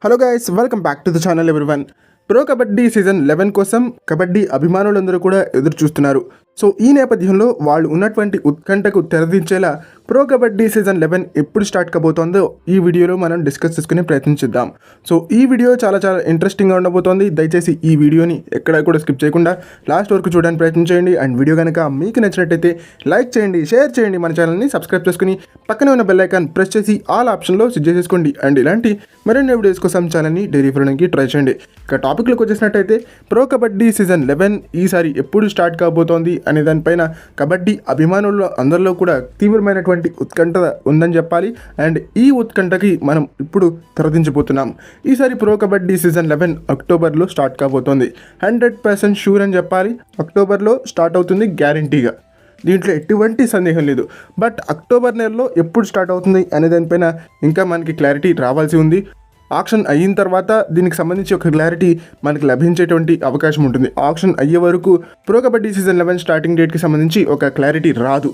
Hello guys, welcome back to the channel everyone. Pro kabaddi season 11 కోసం కబడ్డీ అభిమానులందరూ కూడా ఎదురు చూస్తున్నారు. సో ఈ నేపథ్యంలో వాళ్ళు ఉన్నటువంటి ఉత్కంఠకు తెరదించేలా ప్రో కబడ్డీ సీజన్ 11 ఎప్పుడు స్టార్ట్ కాబోతోందో ఈ వీడియోలో మనం డిస్కస్ చేసుకునే ప్రయత్నించిద్దాం. సో ఈ వీడియో చాలా ఇంట్రెస్టింగ్గా ఉండబోతోంది. దయచేసి ఈ వీడియోని ఎక్కడా కూడా స్కిప్ చేయకుండా లాస్ట్ వరకు చూడడానికి ప్రయత్నించండి. అండ్ వీడియో కనుక మీకు నచ్చినట్టయితే లైక్ చేయండి, షేర్ చేయండి, మన ఛానల్ని సబ్స్క్రైబ్ చేసుకుని పక్కనే ఉన్న బెల్ ఐకాన్ ప్రెస్ చేసి ఆల్ ఆప్షన్లో సెట్ చేసేసుకోండి. అండ్ ఇలాంటి మరిన్ని వీడియోస్ కోసం ఛానల్ని డైలీ ఫాలోకి ట్రై చేయండి. ఇక టాపిక్లోకి వచ్చేసినట్టయితే ప్రో కబడ్డీ సీజన్ 11 ఈసారి ఎప్పుడు స్టార్ట్ కాబోతోంది అనే దానిపైన కబడ్డీ అభిమానులు అందరిలో కూడా తీవ్రమైనటువంటి ఉత్కంఠ ఉందని చెప్పాలి. అండ్ ఈ ఉత్కంఠకి మనం ఇప్పుడు తెరదించబోతున్నాం. ఈసారి ప్రో కబడ్డీ సీజన్ 11 అక్టోబర్లో స్టార్ట్ కాబోతోంది. 100% షూర్ అని చెప్పాలి. అక్టోబర్లో స్టార్ట్ అవుతుంది గ్యారంటీగా, దీంట్లో ఎటువంటి సందేహం లేదు. బట్ అక్టోబర్ నెలలో ఎప్పుడు స్టార్ట్ అవుతుంది అనే దానిపైన ఇంకా మనకి క్లారిటీ రావాల్సి ఉంది. ఆక్షన్ అయిన తర్వాత దీనికి సంబంధించి ఒక క్లారిటీ మనకి లభించేటువంటి అవకాశం ఉంటుంది. ఆక్షన్ అయ్యే వరకు ప్రో కబడ్డీ సీజన్ 11 స్టార్టింగ్ డేట్కి సంబంధించి ఒక క్లారిటీ రాదు.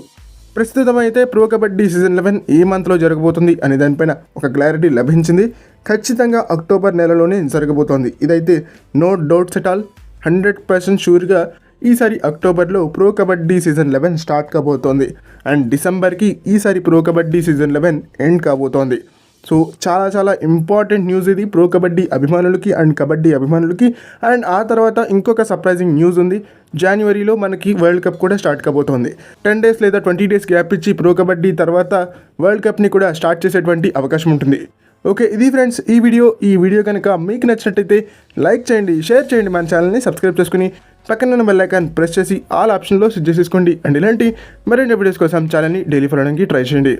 ప్రస్తుతం అయితే ప్రో కబడ్డీ సీజన్ 11 ఏ మంత్లో జరగబోతుంది అనే దానిపైన ఒక క్లారిటీ లభించింది. ఖచ్చితంగా అక్టోబర్ నెలలోనే జరగబోతోంది. ఇదైతే నో డౌట్స్ ఎట్ ఆల్, 100% షూర్గా ఈసారి అక్టోబర్లో ప్రో కబడ్డీ సీజన్ 11 స్టార్ట్ కాబోతోంది. అండ్ డిసెంబర్కి ఈసారి ప్రో కబడ్డీ సీజన్ 11 ఎండ్ కాబోతోంది. సో చాలా ఇంపార్టెంట్ న్యూస్ ఇది ప్రో కబడ్డీ అభిమానులకి అండ్ కబడ్డీ అభిమానులకి. అండ్ ఆ తర్వాత ఇంకొక సర్ప్రైజింగ్ న్యూస్ ఉంది. జనవరిలో మనకి వరల్డ్ కప్ కూడా స్టార్ట్ కాబోతోంది. 10 days లేదా 20 days గ్యాప్ ఇచ్చి ప్రో కబడ్డీ తర్వాత వరల్డ్ కప్ని కూడా స్టార్ట్ చేసేటువంటి అవకాశం ఉంటుంది. ఓకే, ఇది ఫ్రెండ్స్ ఈ వీడియో కనుక మీకు నచ్చినట్టయితే లైక్ చేయండి, షేర్ చేయండి, మన ఛానల్ని సబ్స్క్రైబ్ చేసుకుని పక్కన ఉన్న బెల్ ఐకాన్ ప్రెస్ చేసి ఆల్ ఆప్షన్లో సెట్ చేసేసుకోండి. అండ్ ఇలాంటి మరిన్ని వీడియోస్ కోసం ఛానల్ని డైలీ ఫాలోకి ట్రై చేయండి.